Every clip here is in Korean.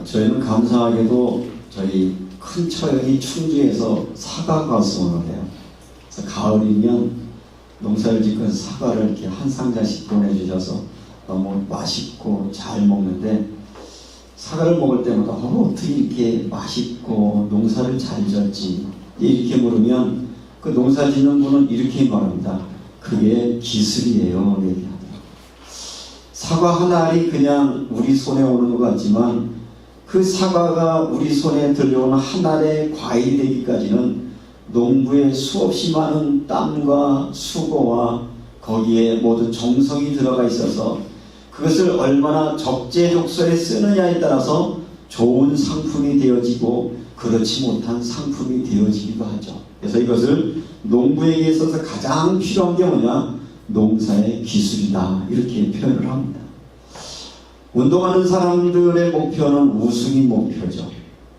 저희는 감사하게도 저희 큰 처형이 충주에서 사과 과수원을 해요. 그래서 가을이면 농사를 짓고 사과를 이렇게 한 상자씩 보내주셔서 너무 맛있고 잘 먹는데, 사과를 먹을 때마다 어떻게 이렇게 맛있고 농사를 잘 지었지 이렇게 물으면 그 농사 짓는 분은 이렇게 말합니다. 그게 기술이에요. 얘기합니다. 사과 한 알이 그냥 우리 손에 오는 것 같지만 그 사과가 우리 손에 들려오는 한 알의 과일이 되기까지는 농부의 수없이 많은 땀과 수고와 거기에 모두 정성이 들어가 있어서 그것을 얼마나 적재적소에 쓰느냐에 따라서 좋은 상품이 되어지고 그렇지 못한 상품이 되어지기도 하죠. 그래서 이것을 농부에게 있어서 가장 필요한 게 뭐냐? 농사의 기술이다, 이렇게 표현을 합니다. 운동하는 사람들의 목표는 우승이 목표죠.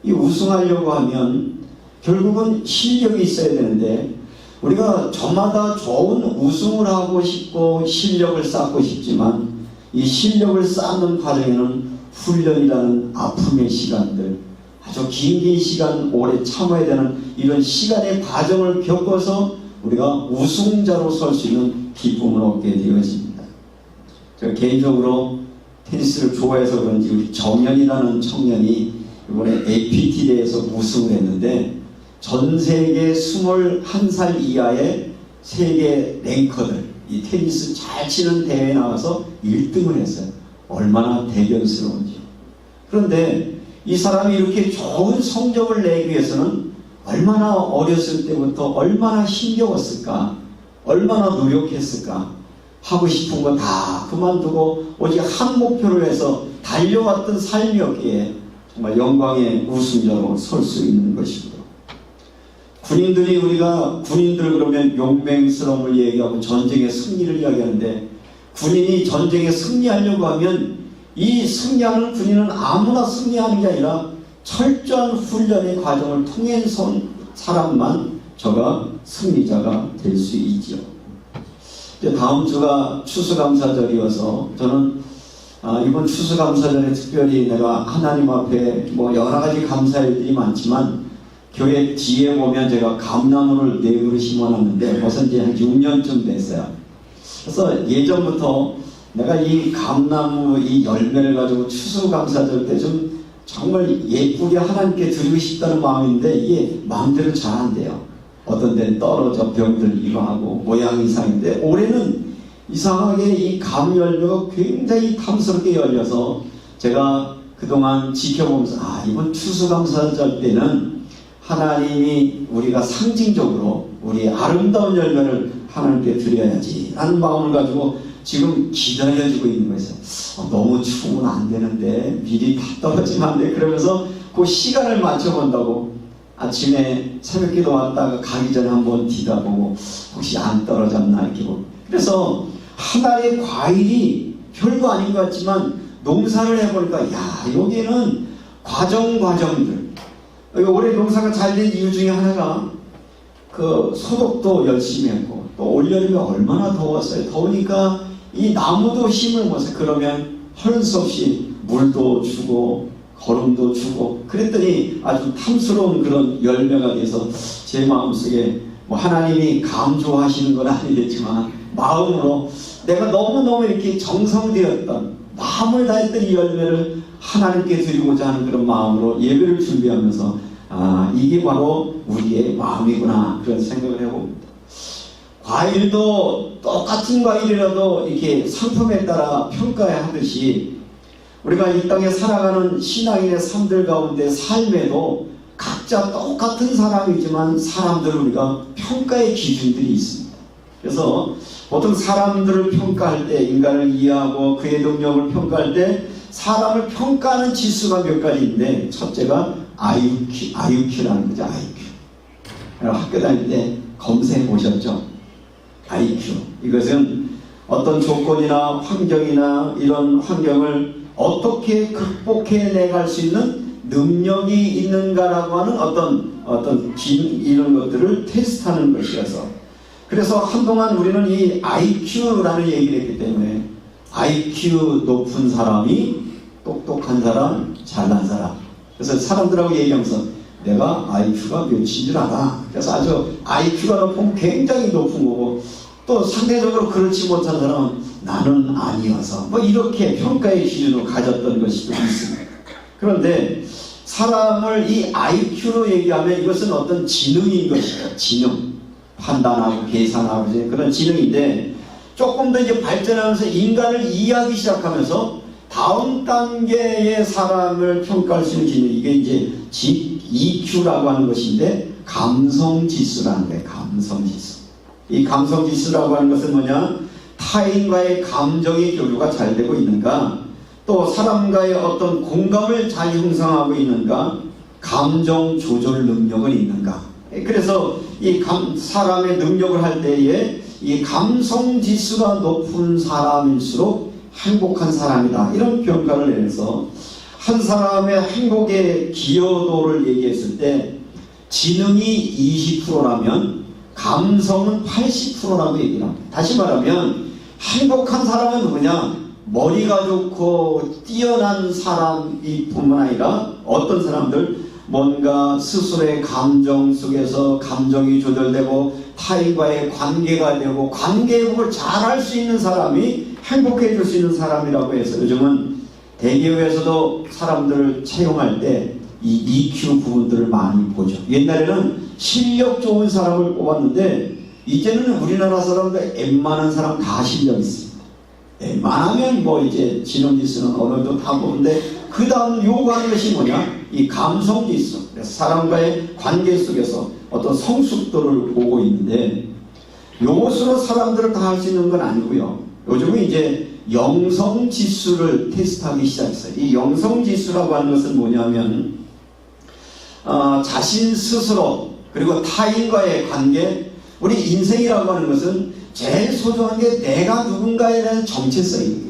이 우승하려고 하면 결국은 실력이 있어야 되는데, 우리가 저마다 좋은 우승을 하고 싶고 실력을 쌓고 싶지만 이 실력을 쌓는 과정에는 훈련이라는 아픔의 시간들, 아주 긴 시간 오래 참아야 되는 이런 시간의 과정을 겪어서 우리가 우승자로 설 수 있는 기쁨을 얻게 되어집니다. 제가 개인적으로 테니스를 좋아해서 그런지 우리 정연이라는 청년이 이번에 APT 대회에서 우승을 했는데, 전 세계 21살 이하의 세계 랭커들, 이 테니스 잘 치는 대회에 나와서 1등을 했어요. 얼마나 대견스러운지. 그런데 이 사람이 이렇게 좋은 성적을 내기 위해서는 얼마나 어렸을 때부터 얼마나 힘겨웠을까, 얼마나 노력했을까. 하고 싶은 거 다 그만두고 오직 한 목표를 해서 달려왔던 삶이었기에 정말 영광의 우승자로 설 수 있는 것이고요. 군인들이, 우리가 군인들 그러면 용맹스러움을 얘기하고 전쟁의 승리를 이야기하는데, 군인이 전쟁에 승리하려고 하면 이 승리하는 군인은 아무나 승리하는 게 아니라 철저한 훈련의 과정을 통해서 사람만 저가 승리자가 될 수 있지요. 다음 주가 추수감사절이어서 저는 이번 추수감사절에 특별히 내가 하나님 앞에 여러 가지 감사일들이 많지만, 교회 뒤에 보면 제가 감나무를 4그루 심어놨는데 벌써 이제 한 6년쯤 됐어요. 그래서 예전부터 내가 이 감나무 이 열매를 가지고 추수감사절 때 좀 정말 예쁘게 하나님께 드리고 싶다는 마음인데 이게 마음대로 잘 안 돼요. 어떤 데는 떨어져 병들기도 하고 모양 이상인데, 올해는 이상하게 이 감 열매가 굉장히 탐스럽게 열려서 제가 그동안 지켜보면서 이번 추수감사절 때는 하나님이 우리가 상징적으로 우리 아름다운 열매를 하나님께 드려야지 라는 마음을 가지고 지금 기다려주고 있는 거예요. 너무 추우면 안 되는데, 미리 다 떨어지면 안 돼. 그러면서 그 시간을 맞춰본다고 아침에 새벽기도 왔다가 가기 전에 한번 뒤다보고 혹시 안 떨어졌나 이렇게 보고. 그래서 하나의 과일이 별거 아닌 것 같지만 농사를 해보니까 여기에는 과정들, 올해 농사가 잘 된 이유 중에 하나가 그 소독도 열심히 했고, 또 올여름에 얼마나 더웠어요. 더우니까 이 나무도 힘을 모아서, 그러면 하는 수 없이 물도 주고 거름도 주고 그랬더니 아주 탐스러운 그런 열매가 돼서 제 마음속에 하나님이 강조하시는 건 아니겠지만 마음으로 내가 너무너무 이렇게 정성되었던, 마음을 다했던 이 열매를 하나님께 드리고자 하는 그런 마음으로 예배를 준비하면서 이게 바로 우리의 마음이구나, 그런 생각을 해봅니다. 과일도 똑같은 과일이라도 이렇게 상품에 따라 평가하듯이 우리가 이 땅에 살아가는 신앙인의 삶들 가운데 삶에도 각자 똑같은 사람이지만 사람들을 우리가 평가의 기준들이 있습니다. 그래서 보통 사람들을 평가할 때, 인간을 이해하고 그의 능력을 평가할 때 사람을 평가하는 지수가 몇 가지인데, 첫째가 IQ라는 거죠. IQ. 학교 다닐 때 검사해 보셨죠? IQ. 이것은 어떤 조건이나 환경이나 이런 환경을 어떻게 극복해 내갈 수 있는 능력이 있는가라고 하는 어떤 이런 것들을 테스트하는 것이어서, 그래서 한동안 우리는 이 IQ라는 얘기를 했기 때문에 IQ 높은 사람이 똑똑한 사람, 잘난 사람. 그래서 사람들하고 얘기하면서 내가 IQ가 몇인 줄 알아. 그래서 아주 IQ가 높으면 굉장히 높은 거고, 또 상대적으로 그렇지 못한 사람은 나는 아니어서 뭐 이렇게 평가의 기준으로 가졌던 것이 좀 있습니다. 그런데 사람을 이 IQ로 얘기하면 이것은 어떤 지능인 것이죠. 지능. 판단하고 계산하고 그런 지능인데, 조금 더 이제 발전하면서 인간을 이해하기 시작하면서 다음 단계의 사람을 평가할 수 있는 기능, 이게 이제 EQ라고 하는 것인데, 감성지수라는 거예요. 감성지수. 이 감성지수라고 하는 것은 뭐냐? 타인과의 감정의 교류가 잘 되고 있는가, 또 사람과의 어떤 공감을 잘 형성하고 있는가, 감정 조절 능력은 있는가. 그래서 이 사람의 능력을 할 때에 이 감성 지수가 높은 사람일수록 행복한 사람이다, 이런 평가를 내면서 한 사람의 행복의 기여도를 얘기했을 때 지능이 20%라면 감성은 80%라고 얘기를 합니다. 다시 말하면 행복한 사람은 누구냐? 머리가 좋고 뛰어난 사람이 뿐만 아니라 어떤 사람들, 뭔가 스스로의 감정 속에서 감정이 조절되고 타인과의 관계가 되고 관계회복을 잘할 수 있는 사람이 행복해질 수 있는 사람이라고 해서 요즘은 대기업에서도 사람들을 채용할 때 이 EQ 부분들을 많이 보죠. 옛날에는 실력 좋은 사람을 뽑았는데 이제는 우리나라 사람들 웬만한 사람 다 실력 있습니다. 웬만하면 뭐 이제 지능지수는 어느 정도 다 보는데 그 다음 요구하는 것이 뭐냐? 이 감성지수. 사람과의 관계 속에서 어떤 성숙도를 보고 있는데, 요것으로 사람들을 다 할 수 있는 건 아니고요. 요즘은 이제 영성지수를 테스트하기 시작했어요. 이 영성지수라고 하는 것은 뭐냐면 자신 스스로, 그리고 타인과의 관계, 우리 인생이라고 하는 것은 제일 소중한 게 내가 누군가에 대한 정체성이에요.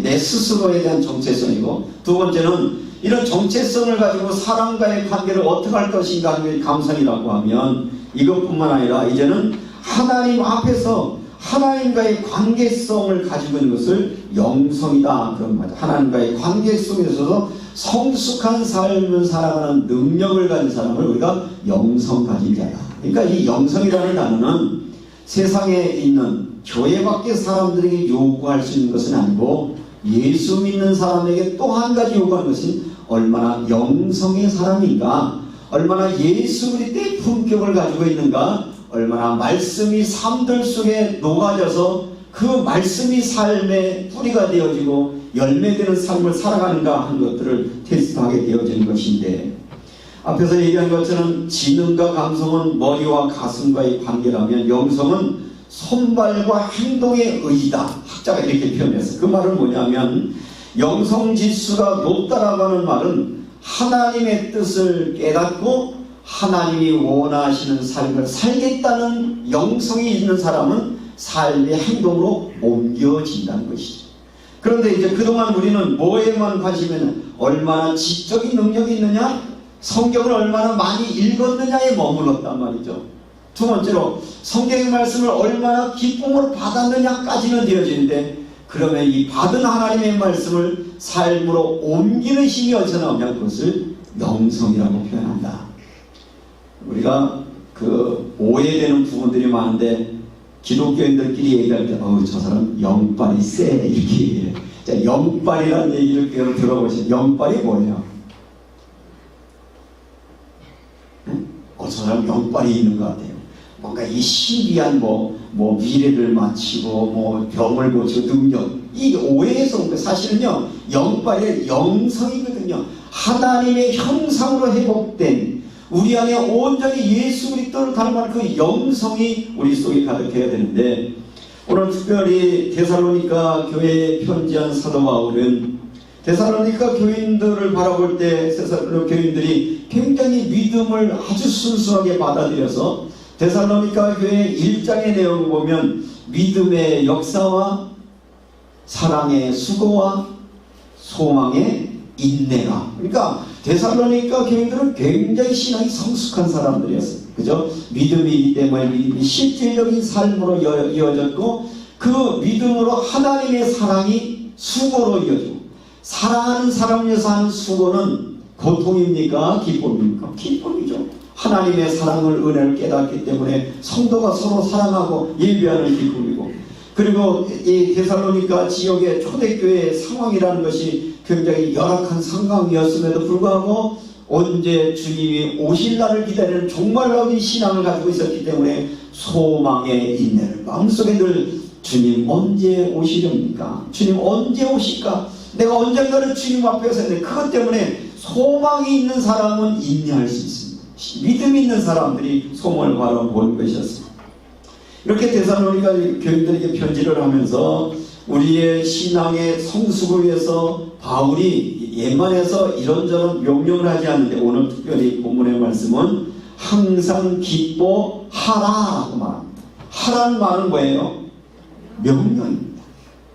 내 스스로에 대한 정체성이고, 두 번째는 이런 정체성을 가지고 사람과의 관계를 어떻게 할 것인가 하는 게 감성이라고 하면, 이것뿐만 아니라 이제는 하나님 앞에서 하나님과의 관계성을 가지고 있는 것을 영성이다, 그런 말이죠. 하나님과의 관계 속에서도 성숙한 삶을 살아가는 능력을 가진 사람을 우리가 영성 가진 자야. 그러니까 이 영성이라는 단어는 세상에 있는 교회 밖의 사람들에게 요구할 수 있는 것은 아니고, 예수 믿는 사람에게 또 한 가지 요구하는 것은 얼마나 영성의 사람인가, 얼마나 예수 그리스도의 품격을 가지고 있는가, 얼마나 말씀이 삶들 속에 녹아져서 그 말씀이 삶의 뿌리가 되어지고 열매되는 삶을 살아가는가 하는 것들을 테스트하게 되어지는 것인데, 앞에서 얘기한 것처럼 지능과 감성은 머리와 가슴과의 관계라면 영성은 손발과 행동의 의의다. 학자가 이렇게 표현했어요. 그 말은 뭐냐면, 영성지수가 높다라고 하는 말은 하나님의 뜻을 깨닫고 하나님이 원하시는 삶을 살겠다는 영성이 있는 사람은 삶의 행동으로 옮겨진다는 것이죠. 그런데 이제 그동안 우리는 뭐에만 관심이 있느냐, 얼마나 지적인 능력이 있느냐, 성경을 얼마나 많이 읽었느냐에 머물렀단 말이죠. 두 번째로 성경의 말씀을 얼마나 기쁨으로 받았느냐까지는 되어지는데, 그러면 이 받은 하나님의 말씀을 삶으로 옮기는 힘이 어디서 나오냐? 그것을 영성이라고 표현한다. 우리가 그 오해되는 부분들이 많은데, 기독교인들끼리 얘기할 때 저 사람 영빨이 세, 이렇게 얘기해요. 자, 영빨이라는 얘기를 들어보시면 영빨이 뭐예요? 저 사람 영빨이 있는 것 같아요. 뭔가 이 신비한 미래를 마치고 병을 고치고 능력, 이 오해에서 온 거예요. 사실은요, 영빨이 영성이거든요. 하나님의 형상으로 회복된 우리 안에 온전히 예수 그리스도를 닮은 그 영성이 우리 속에 가득해야 되는데, 오늘 특별히 데살로니가 교회에 편지한 사도 바울은 데살로니가 교인들을 바라볼 때 데살로니가 교인들이 굉장히 믿음을 아주 순수하게 받아들여서 데살로니가 교회 1장의 내용을 보면 믿음의 역사와 사랑의 수고와 소망의 인내가, 그러니까 데살로니가 교인들은 굉장히 신앙이 성숙한 사람들이었어요. 그죠? 믿음이기 때문에 믿음이 실질적인 삶으로 이어졌고, 그 그 믿음으로 하나님의 사랑이 수고로 이어지고, 사랑하는 사람을 위해서 하는 수고는 고통입니까? 기쁨입니까? 기쁨이죠. 하나님의 사랑을, 은혜를 깨닫기 때문에 성도가 서로 사랑하고 예배하는 기쁨이고, 그리고 이 데살로니가 지역의 초대교회의 상황이라는 것이 굉장히 열악한 상황이었음에도 불구하고 언제 주님이 오실 날을 기다리는 종말론의 신앙을 가지고 있었기 때문에 소망의 인내를 마음속에 늘, 주님 언제 오시렵니까? 주님 언제 오실까? 내가 언젠가는 주님 앞에 서는데, 그것 때문에 소망이 있는 사람은 인내할 수 있습니다. 믿음이 있는 사람들이 소망을 바라보는 것이었습니다. 이렇게 데살로니가 교인들에게 편지를 하면서 우리의 신앙의 성숙을 위해서 바울이 예만해서 이런저런 명령을 하지 않는데, 오늘 특별히 본문의 말씀은 항상 기뻐하라라고 말합니다. 하라는 말은 뭐예요? 명령입니다.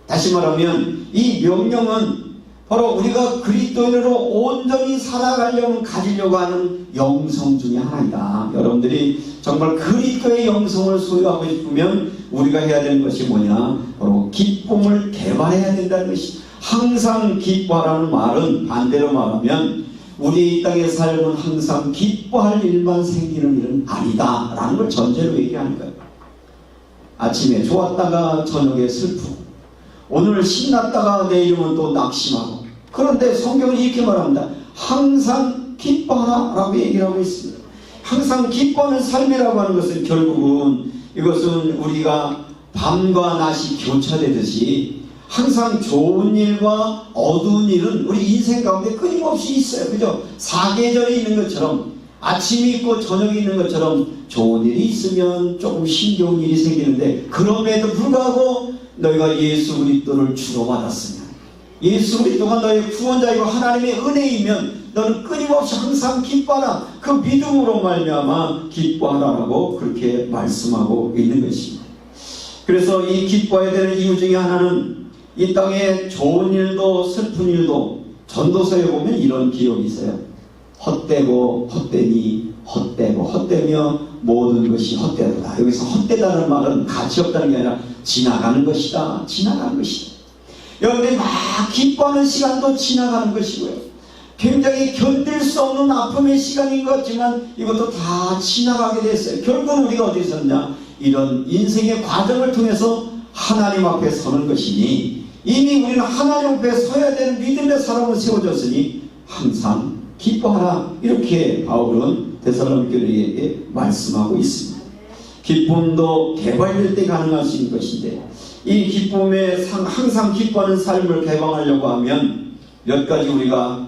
다시 말하면 이 명령은 바로 우리가 그리스도인으로 온전히 살아가려면 가지려고 하는 영성 중에 하나이다. 여러분들이 정말 그리스도의 영성을 소유하고 싶으면 우리가 해야 되는 것이 뭐냐? 바로 기쁨을 개발해야 된다는 것이. 항상 기뻐하라는 말은 반대로 말하면 우리 이 땅의 삶은 항상 기뻐할 일만 생기는 일은 아니다 라는 걸 전제로 얘기하는 거예요. 아침에 좋았다가 저녁에 슬프고, 오늘 신났다가 내일은 또 낙심하고. 그런데 성경은 이렇게 말합니다. 항상 기뻐하라 라고 얘기를 하고 있습니다. 항상 기뻐하는 삶이라고 하는 것은 결국은 이것은 우리가 밤과 낮이 교차되듯이 항상 좋은 일과 어두운 일은 우리 인생 가운데 끊임없이 있어요. 그죠? 사계절이 있는 것처럼, 아침이 있고 저녁이 있는 것처럼 좋은 일이 있으면 조금 힘겨운 일이 생기는데, 그럼에도 불구하고 너희가 예수 그리스도를 주로 받았으면, 예수 그리스도가 너의 구원자이고 하나님의 은혜이면 너는 끊임없이 항상 기뻐하라. 그 믿음으로 말미암아 기뻐하라라고 그렇게 말씀하고 있는 것입니다. 그래서 이 기뻐해야 되는 이유 중에 하나는, 이 땅에 좋은 일도 슬픈 일도 전도서에 보면 이런 기록이 있어요. 헛되고 헛되니 헛되고 헛되며 모든 것이 헛되다. 여기서 헛되다는 말은 가치 없다는 게 아니라 지나가는 것이다. 지나가는 것이다. 여러분들이 막 기뻐하는 시간도 지나가는 것이고요. 굉장히 견딜 수 없는 아픔의 시간인 것 같지만 이것도 다 지나가게 됐어요. 결국은 우리가 어디 있었냐? 이런 인생의 과정을 통해서 하나님 앞에 서는 것이니, 이미 우리는 하나님 앞에 서야 되는 믿음의 사람을 세워졌으니 항상 기뻐하라. 이렇게 바울은 데살로니가에게 말씀하고 있습니다. 기쁨도 개발될 때 가능할 수 있는 것인데, 이 기쁨에 항상 기뻐하는 삶을 개방하려고 하면 몇 가지 우리가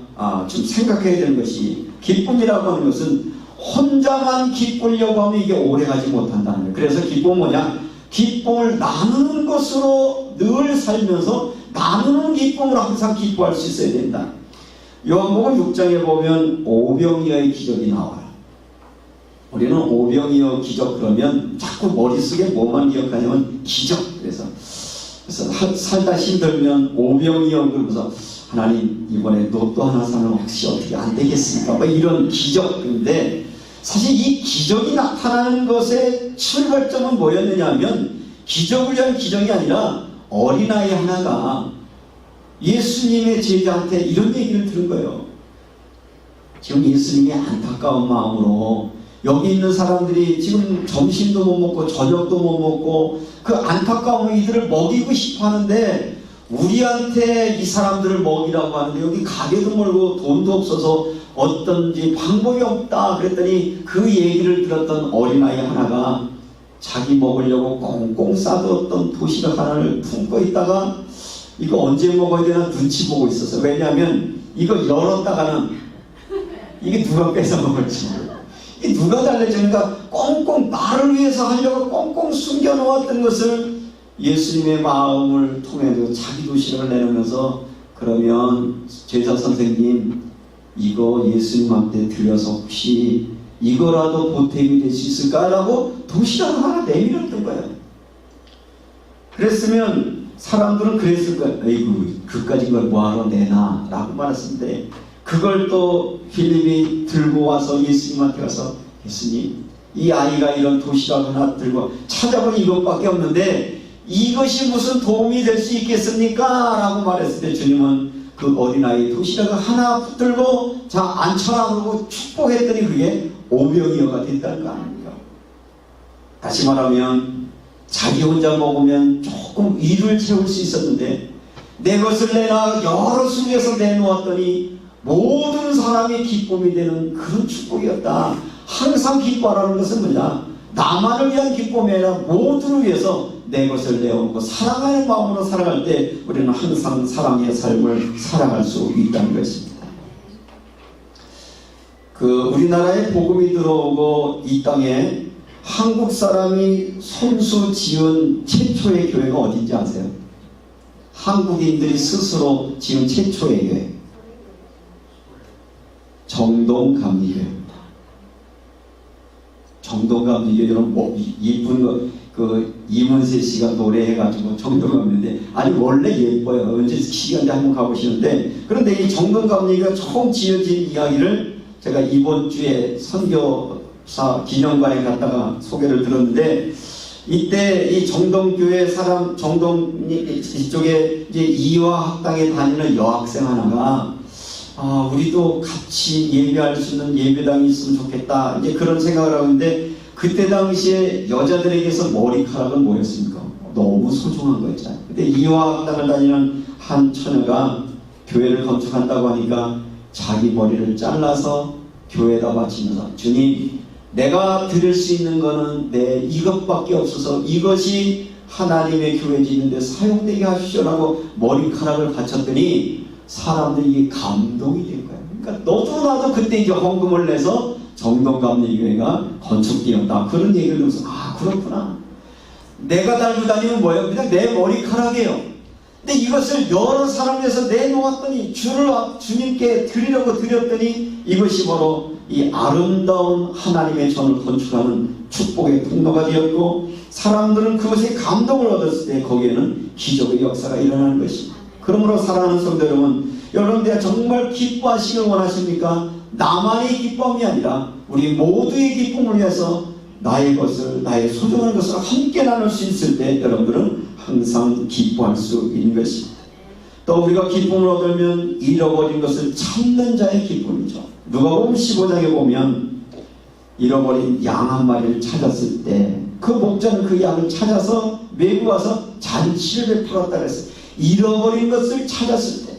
좀 생각해야 되는 것이, 기쁨이라고 하는 것은 혼자만 기쁘려고 하면 이게 오래가지 못한다는 거예요. 그래서 기쁨은 뭐냐? 기쁨을 나누는 것으로 늘 살면서 나누는 기쁨으로 항상 기뻐할 수 있어야 된다. 요한복음 6장에 보면 오병이어의 기적이 나와요. 우리는 오병이어 기적 그러면 자꾸 머릿속에 뭐만 기억하냐면 기적. 그래서 살다 힘들면 오병이어 그러면서, 하나님 이번에 로또 하나 사면 혹시 어떻게 안 되겠습니까? 뭐 이런 기적인데, 사실 이 기적이 나타나는 것의 출발점은 뭐였느냐 하면, 기적을 위한 기적이 아니라 어린아이 하나가 예수님의 제자한테 이런 얘기를 들은 거예요. 지금 예수님이 안타까운 마음으로 여기 있는 사람들이 지금 점심도 못 먹고 저녁도 못 먹고 그 안타까운 이들을 먹이고 싶어 하는데, 우리한테 이 사람들을 먹이라고 하는데 여기 가게도 멀고 돈도 없어서 어떤지 방법이 없다 그랬더니, 그 얘기를 들었던 어린아이 하나가 자기 먹으려고 꽁꽁 싸들었던 도시락 하나를 품고 있다가 이거 언제 먹어야 되나 눈치 보고 있었어요. 왜냐하면 이거 열었다가는 이게 누가 뺏어 먹을지, 이게 누가 달래주니까 꽁꽁 나를 위해서 하려고 꽁꽁 숨겨놓았던 것을 예수님의 마음을 통해서 자기 도시락을 내놓으면서, 그러면 제자 선생님 이거 예수님한테 드려서 혹시 이거라도 보탬이 될 수 있을까라고 도시락을 하나 내밀었던 거예요. 그랬으면 사람들은 그랬을 거예요. 에이구 그까짓 걸 뭐하러 내놔 라고 말했는데, 그걸 또 필립이 들고 와서 예수님한테 가서, 예수님 이 아이가 이런 도시락 하나 들고 찾아보니 이것밖에 없는데 이것이 무슨 도움이 될 수 있겠습니까? 라고 말했을 때 주님은 그 어린아이 도시락을 하나 붙들고 자 앉혀라 그러고 축복했더니 그게 오병이어가 됐다는 거 아닙니까? 다시 말하면 자기 혼자 먹으면 조금 위를 채울 수 있었는데 내 것을 내놔 여러 숙에서 내놓았더니 모든 사람의 기쁨이 되는 그런 축복이었다. 항상 기뻐하라는 것은 뭐냐? 나만을 위한 기쁨이 아니라 모두를 위해서 내 것을 내어놓고 사랑하는 마음으로 살아갈 때 우리는 항상 사랑의 삶을 살아갈 수 있다는 것입니다. 우리나라에 복음이 들어오고 이 땅에 한국 사람이 손수 지은 최초의 교회가 어딘지 아세요? 한국인들이 스스로 지은 최초의 교회 정동감리교회입니다. 정동감리교회 여러분 예쁜 이문세 씨가 노래해가지고 정동감리인데 아니 원래 예뻐요. 언제 시간에 한번 가보시는데 그런데 이 정동감리가 처음 지어진 이야기를 제가 이번 주에 선교사 기념관에 갔다가 소개를 들었는데 이때 이 정동교회 사람 이쪽에 이제 이화학당에 다니는 여학생 하나가 우리도 같이 예배할 수 있는 예배당이 있으면 좋겠다 이제 그런 생각을 하는데 그때 당시에 여자들에게서 머리카락은 뭐였습니까? 너무 소중한 거 있잖아요. 근데 이화학당을 다니는 한 처녀가 교회를 건축한다고 하니까 자기 머리를 잘라서 교회에다 바치면서 주님 내가 드릴 수 있는 거는 내 이것밖에 없어서 이것이 하나님의 교회 짓는데 사용되게 하시오라고 머리카락을 바쳤더니 사람들이 감동이 된 거예요. 그러니까 너도 나도 그때 이제 헌금을 내서 정동감리교회가 건축되었다. 그런 얘기를 들으면서 그렇구나. 내가 달고 다니는 뭐예요? 그냥 내 머리카락이에요. 근데 이것을 여러 사람에서 내놓았더니 주님께 드리려고 드렸더니 이것이 바로 이 아름다운 하나님의 전을 건축하는 축복의 통로가 되었고 사람들은 그것에 감동을 얻었을 때 거기에는 기적의 역사가 일어나는 것입니다. 그러므로 사랑하는 성도 여러분 내가 정말 기뻐하시길 원하십니까? 나만의 기쁨이 아니라 우리 모두의 기쁨을 위해서 나의 소중한 것을 함께 나눌 수 있을 때 여러분들은 항상 기뻐할 수 있는 것입니다. 또 우리가 기쁨을 얻으면 잃어버린 것을 찾는 자의 기쁨이죠. 누가복음 15장에 보면 잃어버린 양 한 마리를 찾았을 때 그 목자는 그 양을 찾아서 메고 와서 잔치를 베풀었다 그랬어요. 잃어버린 것을 찾았을 때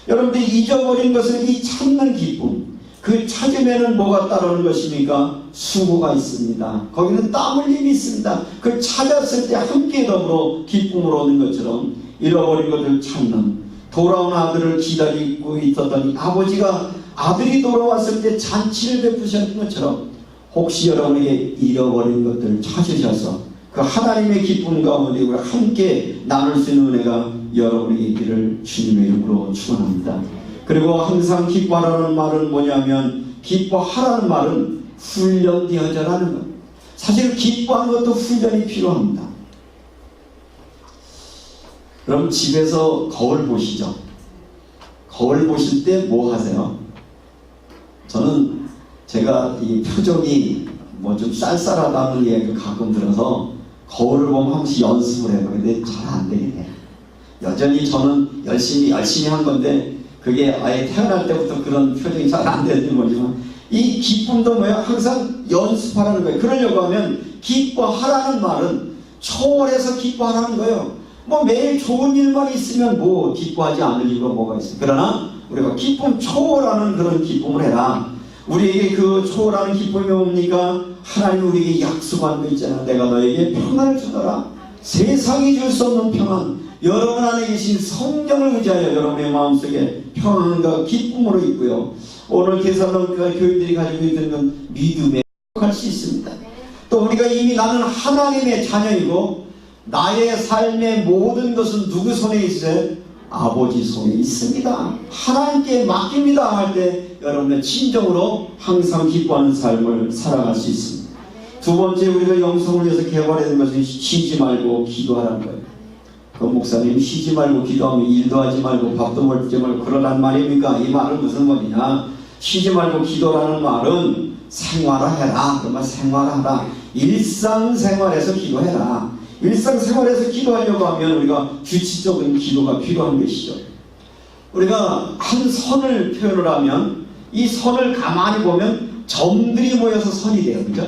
여러분들이 잊어버린 것을 이 찾는 기쁨 그 찾으면은 뭐가 따르는 것입니까? 수고가 있습니다. 거기는 땀 흘림이 있습니다. 그 찾았을 때 함께 더불어 기쁨을 얻는 것처럼 잃어버린 것을 찾는 돌아온 아들을 기다리고 있었더니 아버지가 아들이 돌아왔을 때 잔치를 베푸셨던 것처럼 혹시 여러분에게 잃어버린 것들을 찾으셔서 그 하나님의 기쁨 가운데 우리가 함께 나눌 수 있는 은혜가 여러분에게 있기를 주님의 이름으로 축원합니다. 그리고 항상 기뻐하라는 말은 뭐냐면 기뻐하라는 말은 훈련되어져라는 것. 사실 기뻐하는 것도 훈련이 필요합니다. 그럼 집에서 거울 보시죠. 거울 보실 때 뭐 하세요? 저는 제가 이 표정이 뭐 좀 쌀쌀하다는 얘기를 가끔 들어서 거울을 보면 한 번씩 연습을 해요. 근데 잘 안 되긴 해요. 여전히 저는 열심히 한 건데 그게 아예 태어날 때부터 그런 표정이 잘 안 되는지 모르지만 이 기쁨도 뭐예요? 항상 연습하라는 거예요. 그러려고 하면 기뻐하라는 말은 초월해서 기뻐하라는 거예요. 뭐 매일 좋은 일만 있으면 뭐 기뻐하지 않을 이유가 뭐가 있어요. 그러나 우리가 기쁨 초월하는 그런 기쁨을 해라. 우리에게 그 초월하는 기쁨이 뭡니까? 하나님 우리에게 약속한 거 있잖아. 내가 너에게 평안을 주더라. 세상이 줄 수 없는 평안. 여러분 안에 계신 성령을 의지하여 여러분의 마음속에 평안과 기쁨으로 있고요. 오늘 데살로니가 교인들이 가지고 있는 믿음에 할 수 있습니다. 또 우리가 이미 나는 하나님의 자녀이고 나의 삶의 모든 것은 누구 손에 있어요? 아버지 손에 있습니다. 하나님께 맡깁니다 할 때 여러분의 진정으로 항상 기뻐하는 삶을 살아갈 수 있습니다. 두 번째 우리가 영성을 위해서 개발해야 되는 것은 쉬지 말고 기도하라는 거예요. 그 목사님 쉬지 말고 기도하면 일도 하지 말고 밥도 먹지 말고 그러란 말입니까? 이 말은 무슨 말이냐? 쉬지 말고 기도라는 말은 생활하라. 그러면 생활하라. 일상생활에서 기도해라. 일상생활에서 기도하려고 하면 우리가 규칙적인 기도가 필요한 것이죠. 우리가 한 선을 표현을 하면 이 선을 가만히 보면 점들이 모여서 선이 돼요. 그죠?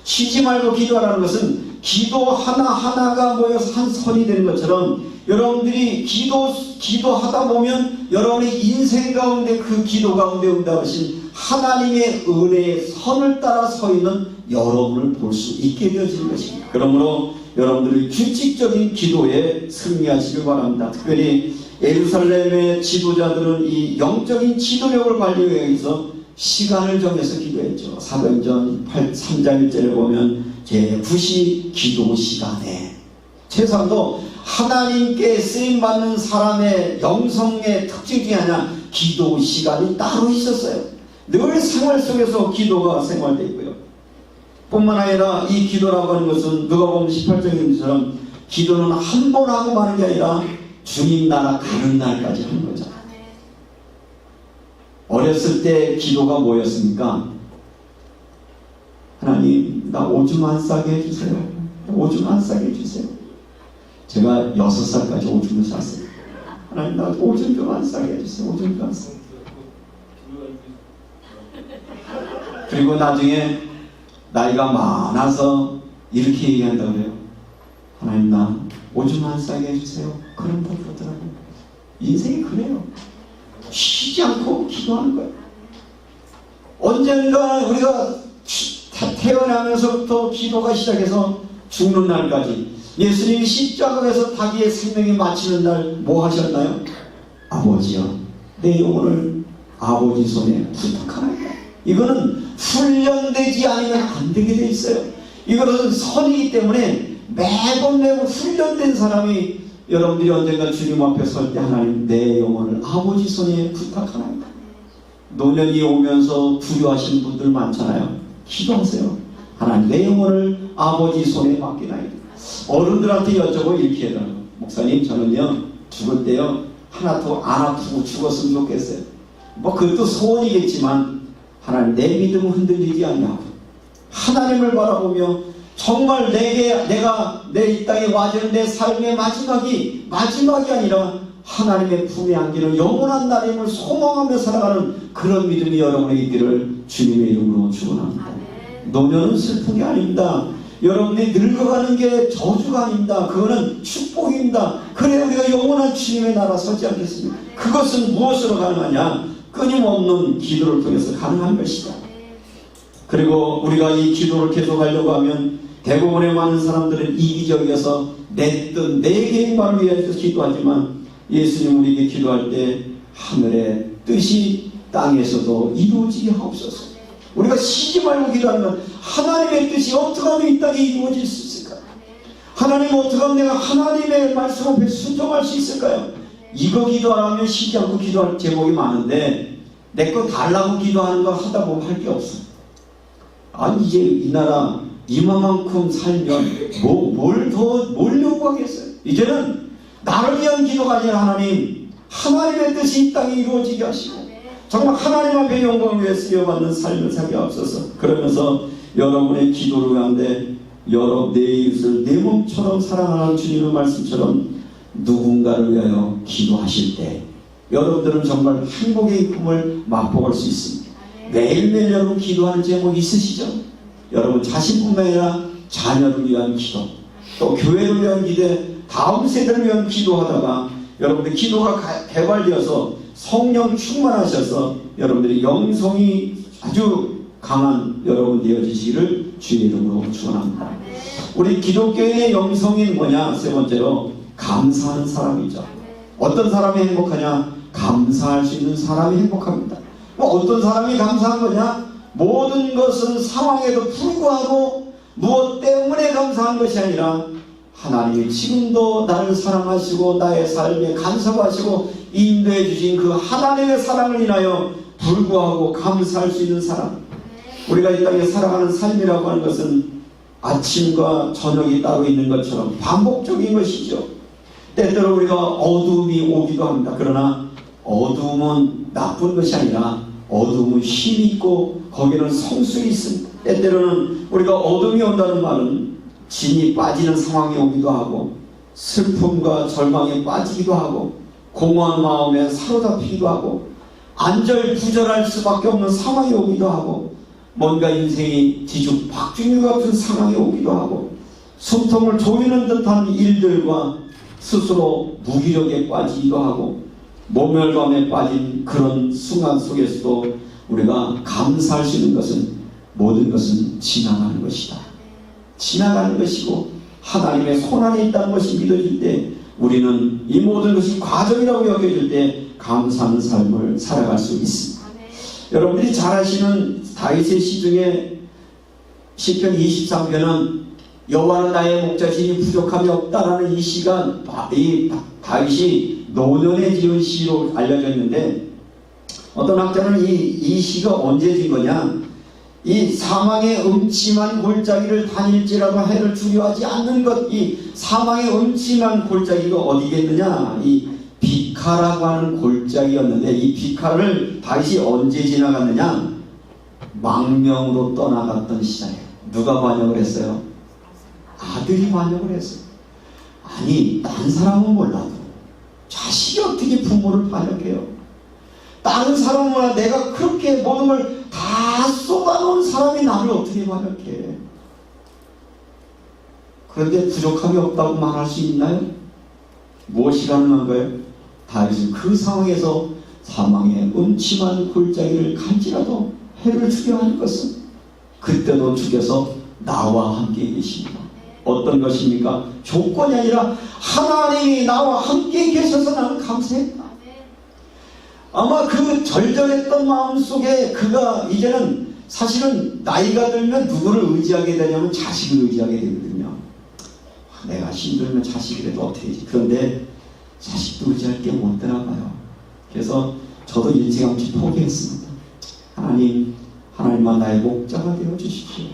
쉬지 말고 기도하라는 것은 기도 하나하나가 모여서 한 선이 되는 것처럼 여러분들이 기도하다 보면 여러분의 인생 가운데 그 기도 가운데 응답하신 하나님의 은혜의 선을 따라 서 있는 여러분을 볼 수 있게 되어지는 것입니다. 그러므로 여러분들이 규칙적인 기도에 승리하시길 바랍니다. 특별히 예루살렘의 지도자들은 이 영적인 지도력을 관리하기 위해서 시간을 정해서 기도했죠. 사도행전 3장 1절에 보면 제9시 기도 시간에 최소한도 하나님께 쓰임받는 사람의 영성의 특징 중에 하나 기도 시간이 따로 있었어요. 늘 생활 속에서 기도가 생활되어 있고요. 뿐만 아니라 이 기도라고 하는 것은 누가복음 18장인 것처럼 기도는 한 번 하고 마는 게 아니라 주님 나라 가는 날까지 하는 거죠. 어렸을 때 기도가 뭐였습니까? 하나님 나 오줌 안 싸게 해주세요. 오줌 안 싸게 해주세요. 제가 6살까지 오줌을 쌌어요. 하나님 나 오줌 좀 안 싸게 해주세요. 오줌 좀 안 싸게. 그리고 나중에 나이가 많아서 이렇게 얘기한다고 그래요. 하나님 나 오줌 안 싸게 해주세요. 그런다 그러더라고요. 인생이 그래요. 쉬지 않고 기도하는 거예요. 언젠가 우리가 태어나면서부터 기도가 시작해서 죽는 날까지 예수님이 십자가에서 자기의 생명이 마치는 날 뭐 하셨나요? 아버지여 내 영혼을 아버지 손에 부탁하나이다. 이거는 훈련되지 않으면 안 되게 돼 있어요. 이것은 선이기 때문에 매번 훈련된 사람이 여러분들이 언젠가 주님 앞에 설 때 하나님 내 영혼을 아버지 손에 부탁하나이다. 노년이 오면서 두려워하시는 분들 많잖아요. 기도하세요. 하나님 내 영혼을 아버지 손에 맡기나이다. 어른들한테 여쭤보고 이렇게 해달라고. 목사님 저는요 죽을 때요 하나도 안 아프고 죽었으면 좋겠어요. 뭐 그것도 소원이겠지만 하나님 내 믿음을 흔들리지 않냐고 하나님을 바라보며 정말 내가 내 이 땅에 와준 내 삶의 마지막이 아니라 하나님의 품에 안기는 영원한 날임을 소망하며 살아가는 그런 믿음이 여러분에게 있기를 주님의 이름으로 축원합니다. 노년은 슬픈 게 아닙니다. 여러분들이 늙어가는 게 저주가 아닙니다. 그거는 축복입니다. 그래야 우리가 영원한 주님의 나라 서지 않겠습니까? 그것은 무엇으로 가능하냐? 끊임없는 기도를 통해서 가능한 것이다. 그리고 우리가 이 기도를 계속하려고 하면 대부분의 많은 사람들은 이기적이어서 내 뜻, 내 계획만을 위해서 기도하지만 예수님 우리에게 기도할 때 하늘의 뜻이 땅에서도 이루어지게 하옵소서. 우리가 쉬지 말고 기도하면 하나님의 뜻이 어떻게 하면 이 땅에 이루어질 수 있을까요? 하나님 어떻게 하면 내가 하나님의 말씀 앞에 순종할 수 있을까요? 이거 기도하면 쉬지 않고 기도할 제목이 많은데 내 거 달라고 기도하는 거 하다 보면 할 게 없어. 아니 이제 이 나라 이만큼 살면 뭘 요구하겠어요? 이제는 나를 위한 기도가 아니라 하나님의 뜻이 이 땅에 이루어지게 하시고 정말 하나님 앞에 영광을 위해 쓰여받는 삶을 살게 하옵소서. 그러면서 여러분의 기도를 위한데 내 이웃을 내 몸처럼 사랑하는 주님의 말씀처럼 누군가를 위하여 기도하실 때 여러분들은 정말 행복의 꿈을 맛보실 수 있습니다. 매일매일 여러분 기도하는 제목 있으시죠? 여러분 자신뿐만 아니라 자녀를 위한 기도, 또 교회를 위한 기도, 다음 세대를 위한 기도하다가 여러분들 기도가 개발되어서 성령 충만하셔서 여러분들이 영성이 아주 강한 여러분 되어지시기를 주의 이름으로 축원합니다. 우리 기독교의 영성이 뭐냐? 세 번째로 감사하는 사람이죠. 어떤 사람이 행복하냐? 감사할 수 있는 사람이 행복합니다. 어떤 사람이 감사한 거냐? 모든 것은 상황에도 불구하고 무엇 때문에 감사한 것이 아니라 하나님이 지금도 나를 사랑하시고 나의 삶에 간섭하시고 인도해 주신 그 하나님의 사랑을 인하여 불구하고 감사할 수 있는 사람. 우리가 이 땅에 살아가는 삶이라고 하는 것은 아침과 저녁이 따로 있는 것처럼 반복적인 것이죠. 때때로 우리가 어두움이 오기도 합니다. 그러나 어두움은 나쁜 것이 아니라 어두움은 힘이 있고 거기는 성숙이 있습니다. 때때로는 우리가 어둠이 온다는 말은 진이 빠지는 상황이 오기도 하고 슬픔과 절망에 빠지기도 하고 공허한 마음에 사로잡히기도 하고 안절부절할 수밖에 없는 상황이 오기도 하고 뭔가 인생이 뒤죽박죽 같은 상황이 오기도 하고 숨통을 조이는 듯한 일들과 스스로 무기력에 빠지기도 하고 모멸감에 빠진 그런 순간 속에서도 우리가 감사할 수 있는 것은 모든 것은 지나가는 것이다. 지나가는 것이고 하나님의 손안에 있다는 것이 믿어질 때 우리는 이 모든 것이 과정이라고 여겨질 때 감사하는 삶을 살아갈 수 있습니다. 여러분들이 잘 아시는 다윗의 시 중에 시편 23편은 여호와는 나의 목자시니 부족함이 없다라는 이 시가 이 다윗이 노년에 지은 시로 알려져 있는데 어떤 학자는 이 시가 언제 지은 거냐, 이 사망의 음침한 골짜기를 다닐지라도 해를 두려워하지 않는 것, 이 사망의 음침한 골짜기가 어디겠느냐, 이 비카라고 하는 골짜기였는데 이 비카를 다윗이 언제 지나갔느냐, 망명으로 떠나갔던 시절에 누가 반역을 했어요? 아들이 반역을 했어요. 아니, 딴 사람은 몰라도 자식이 어떻게 부모를 반역해요? 다른 사람은 내가 그렇게 모든 걸 다 쏟아놓은 사람이 나를 어떻게 반역해? 그런데 부족함이 없다고 말할 수 있나요? 무엇이 가능한 거예요? 다윗은 그 상황에서 사망의 음침한 골짜기를 갈지라도 해를 두려워하는 것은 그때도 주께서 나와 함께 계십니다. 어떤 것입니까? 조건이 아니라 하나님이 나와 함께 계셔서 나는 감사했다. 아마 그 절절했던 마음속에 그가 이제는 사실은 나이가 들면 누구를 의지하게 되냐면 자식을 의지하게 되거든요. 내가 힘들면 자식이라도 어떻게 하지. 그런데 자식도 의지할 게 못 되나 봐요. 그래서 저도 일찌감치 포기했습니다. 하나님만 나의 목자가 되어 주십시오.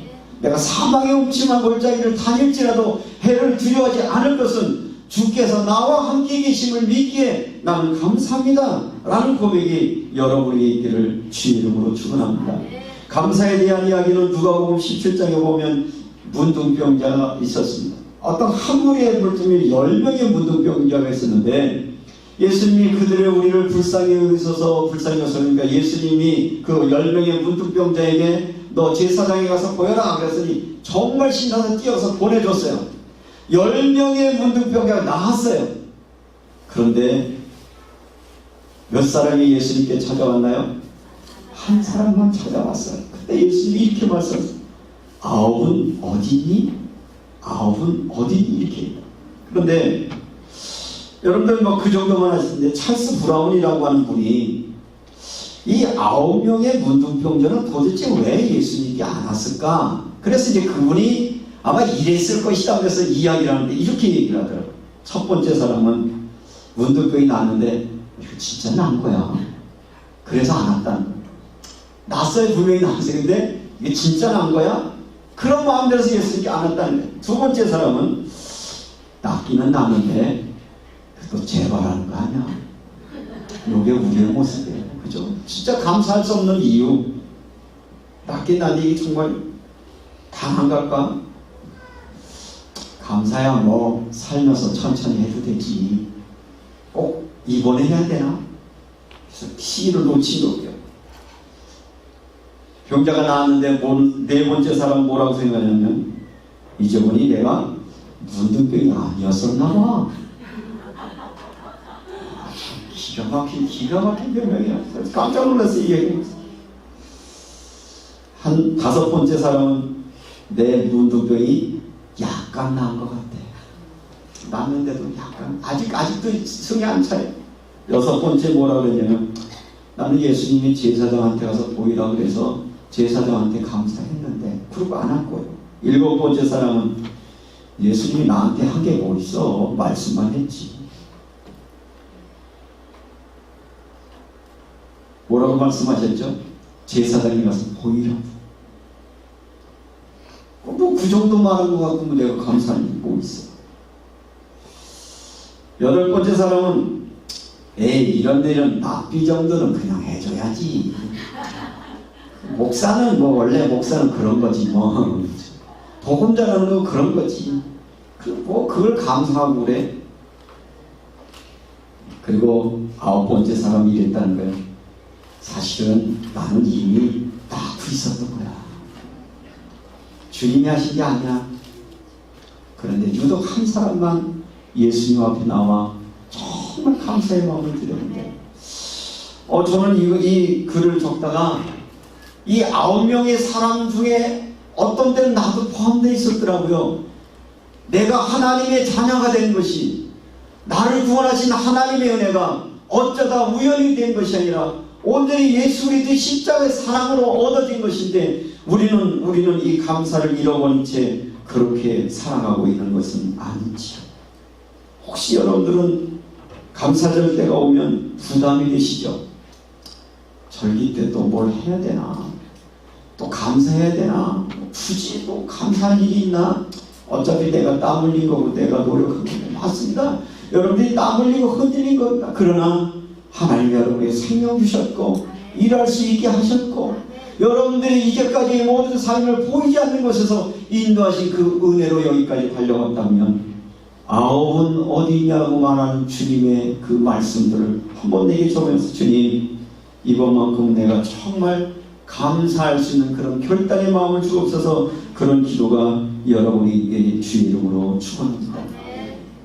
내가 사망의 음침한 골짜기를 다닐지라도 해를 두려워하지 않을 것은 주께서 나와 함께 계심을 믿기에 나는 감사합니다 라는 고백이 여러분에게 있기를 주의 이름으로 축원합니다. 감사에 대한 이야기는 누가복음 17장에 보면 문둥병자가 있었습니다. 어떤 한 무리의 물뚱이 10명의 문둥병자가 있었는데 예수님이 그들의 우리를 불쌍히 여기셔서 그러니까 예수님이 그 10명의 문둥병자에게 너 제사장에 가서 보여라 그랬더니 정말 신나서 뛰어서 보내줬어요. 10명의 문둥병자가 나왔어요. 그런데 몇 사람이 예수님께 찾아왔나요? 한 사람만 찾아왔어요. 그때 예수님이 이렇게 말씀하셨어요. 아홉은 어디니? 아홉은 어디니? 이렇게. 그런데 여러분들 뭐 그 정도만 하시는데 찰스 브라운이라고 하는 분이 이 9명의 문둥병자는 도대체 왜 예수님께 안 왔을까? 그래서 이제 그분이 아마 이랬을 것이다 그래서 이야기를 하는데 이렇게 얘기를 하더라고요. 첫 번째 사람은 문둥병이 났는데 이거 진짜 난 거야. 그래서 안 왔다는 거야. 났어요. 분명히 났어요. 근데 이게 진짜 난 거야? 그런 마음대로서 예수님께 안 왔다는 거예요. 두 번째 사람은 낫기는 나는데 또 재발하는 거 아니야. 이게 우리의 모습이에요. 그죠? 진짜 감사할 수 없는 이유. 낫긴 나니 정말 당한 걸까? 감사야 뭐 살면서 천천히 해도 되지. 꼭 이번에 해야 되나? 그래서 시기를 놓치더라고요. 병자가 나왔는데 네 번째 사람 뭐라고 생각하냐면 이제 보니 내가 문둥병이 아니었었나 봐. 기가 막힌 변명이야. 깜짝 놀랐어요. 이 얘기. 한 5번째 사람은 내 문둥병이 약간 나은 것 같아. 났는데도 약간 아직도 성이 안 차요. 6번째 뭐라 그러냐면 나는 예수님이 제사장한테 가서 보이라 그래서 제사장한테 감사했는데 그러고 안 왔고요. 7번째 사람은 예수님이 나한테 한 게 뭐 있어. 말씀만 했지. 뭐라고 말씀하셨죠? 제사장이 가서 보이라고. 뭐 그 정도 말한 것 같고 내가 감사한 게 뭐 있어. 8번째 사람은 이런 납비 정도는 그냥 해줘야지. 목사는 뭐 원래 목사는 그런 거지 뭐. 복음 전하는 거 그런 거지. 그걸 감사하고 그래. 그리고 9번째 사람이 이랬다는 거예요. 사실은 나는 이미 낳고 있었던 거야. 주님이 하신 게 아니야. 그런데 유독 한 사람만 예수님 앞에 나와 정말 감사의 마음을 드렸는데, 저는 이 글을 적다가 이 9명의 사람 중에 어떤 때는 나도 포함되어 있었더라고요. 내가 하나님의 자녀가 된 것이, 나를 구원하신 하나님의 은혜가 어쩌다 우연히 된 것이 아니라 온전히 예수 그리스도의 십자가의 사랑으로 얻어진 것인데, 우리는 이 감사를 잃어버린 채 그렇게 살아가고 있는 것은 아닌지요. 혹시 여러분들은 감사절 때가 오면 부담이 되시죠? 절기 때 또 뭘 해야 되나? 또 감사해야 되나? 굳이 또 감사할 일이 있나? 어차피 내가 땀 흘린 거고 내가 노력한 거 맞습니다. 여러분들이 땀 흘리고 흔들린 겁니다. 그러나 하나님이 여러분에게 생명 주셨고 일할 수 있게 하셨고 여러분들이 이제까지 모든 삶을 보이지 않는 곳에서 인도하신 그 은혜로 여기까지 달려왔다면 9은 어디냐고 말하는 주님의 그 말씀들을 한번 내게 적으면서, 주님 이번만큼 내가 정말 감사할 수 있는 그런 결단의 마음을 주옵소서. 그런 기도가 여러분이 주의 이름으로 축원합니다.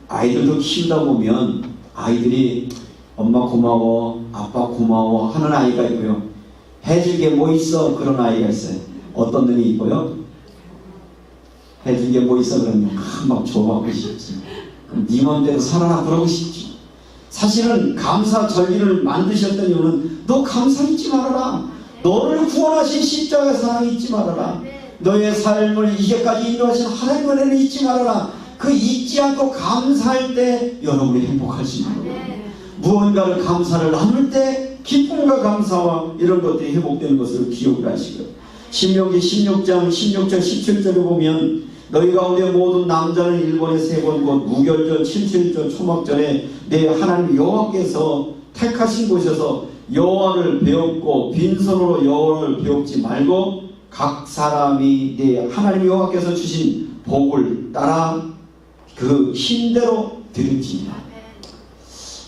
아이들도 키우다 보면 아이들이 엄마 고마워, 아빠 고마워 하는 아이가 있고요, 해줄 게 뭐 있어? 그런 아이가 있어요. 어떤 놈이 있고요, 해줄 게 뭐 있어? 그러면 막 줘받고 싶지. 그럼 네 맘대로 살아라 그러고 싶지. 사실은 감사 절기를 만드셨던 이유는 너 감사 잊지 말아라. 너를 구원하신 십자가의 사랑 잊지 말아라. 너의 삶을 이제까지 인도하신 하나님의 은혜를 잊지 말아라. 그 잊지 않고 감사할 때 여러분이 행복할 수 있는 거예요. 무언가를 감사를 나눌 때 기쁨과 감사와 이런 것들이 회복되는 것을 기억을 하시고요. 신명기 16장 16절 17절을 보면 너희 가운데 모든 남자는 일본에 3번 곧 무결절 7.7절 초막절에 내 하나님 여호와께서 택하신 곳에서 여호와를 배웠고 빈손으로 여호와를 배웠지 말고 각 사람이 내 하나님 여호와께서 주신 복을 따라 그 힘대로 드릴지니라.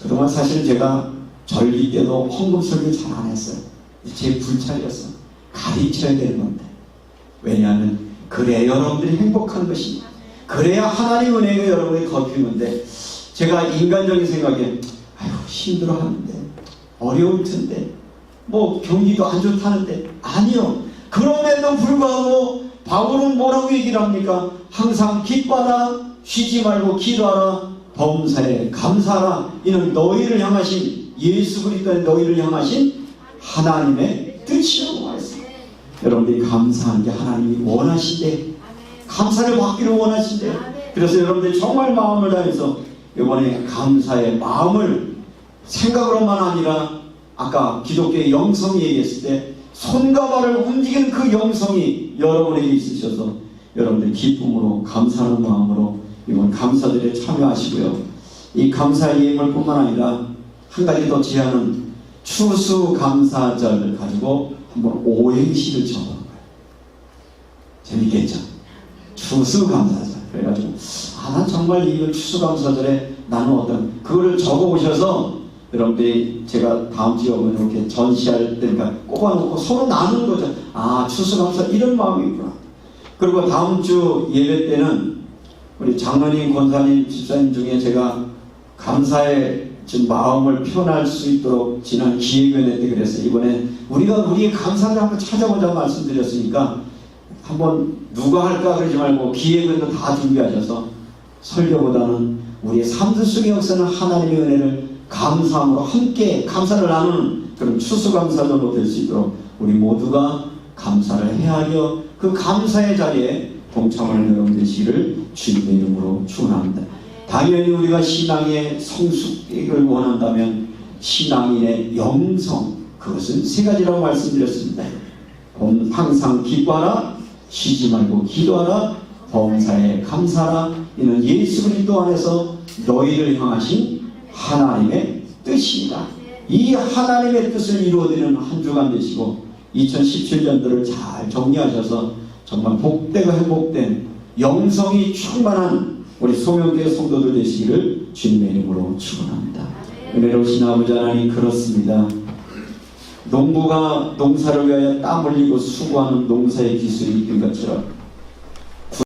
그동안 사실 제가 절기 때도 헌금 설교 잘 안 했어요. 제 불찰이었어. 가르쳐야 되는 건데. 왜냐하면 그래야 여러분들이 행복한 것입니다. 그래야 하나님 은혜가 여러분이 덮이는데, 제가 인간적인 생각에 아유 힘들어하는데 어려울 텐데 뭐 경기도 안 좋다는데, 아니요. 그럼에도 불구하고 바울은 뭐라고 얘기를 합니까? 항상 기뻐하라, 쉬지 말고 기도하라, 범사에 감사하라. 이는 너희를 향하신 예수 그리스도의 너희를 향하신 하나님의 뜻이라고 말했습니다. 여러분들이 감사하는 게 하나님이 원하시대, 감사를 받기를 원하시대. 그래서 여러분들이 정말 마음을 다해서 이번에 감사의 마음을 생각으로만 아니라 아까 기독교의 영성이 얘기했을 때 손과 발을 움직이는 그 영성이 여러분에게 있으셔서 여러분들이 기쁨으로 감사하는 마음으로 이번 감사들에 참여하시고요. 이 감사의 예물 뿐만 아니라 한 가지 더 제안은 추수감사절을 가지고 한번 오행시를 적어보는 거예요. 재밌겠죠? 추수감사절. 그래가지고 난 정말 이거 추수감사절에 나는 어떤 그거를 적어보셔서 여러분들이 제가 다음 주에 오면 이렇게 전시할 때니까 꼽아놓고 서로 나누는 거죠. 아, 추수감사 이런 마음이 있구나. 그리고 다음 주 예배 때는 우리 장로님, 권사님, 집사님 중에 제가 감사의 마음을 표현할 수 있도록 지난 기획위원회 때 그랬어요. 이번에 우리가 우리의 감사를 한번 찾아보자 말씀드렸으니까 한번 누가 할까 그러지 말고 기획위원도 다 준비하셔서 설교보다는 우리의 삶 속에 역사는 하나님의 은혜를 감사함으로 함께 감사를 나누는 그런 추수감사절로 될 수 있도록 우리 모두가 감사를 헤아려 그 감사의 자리에 동참하는 여러분 되시기를 주님의 이름으로 축원합니다. 당연히 우리가 신앙의 성숙을 원한다면 신앙인의 영성, 그것은 3가지라고 말씀드렸습니다. 항상 기뻐하라, 쉬지 말고 기도하라, 범사에 감사하라. 이는 예수 그리스도 안에서 너희를 향하신 하나님의 뜻입니다. 이 하나님의 뜻을 이루어드리는 한 주간 되시고 2017년도를 잘 정리하셔서 정말 복되고 회복된 영성이 충만한 우리 소명교회 성도들 되시기를 주님의 이름으로 축원합니다. 은혜로우신 아버지 하나님, 그렇습니다. 농부가 농사를 위하여 땀 흘리고 수고하는 농사의 기술이 있는 것처럼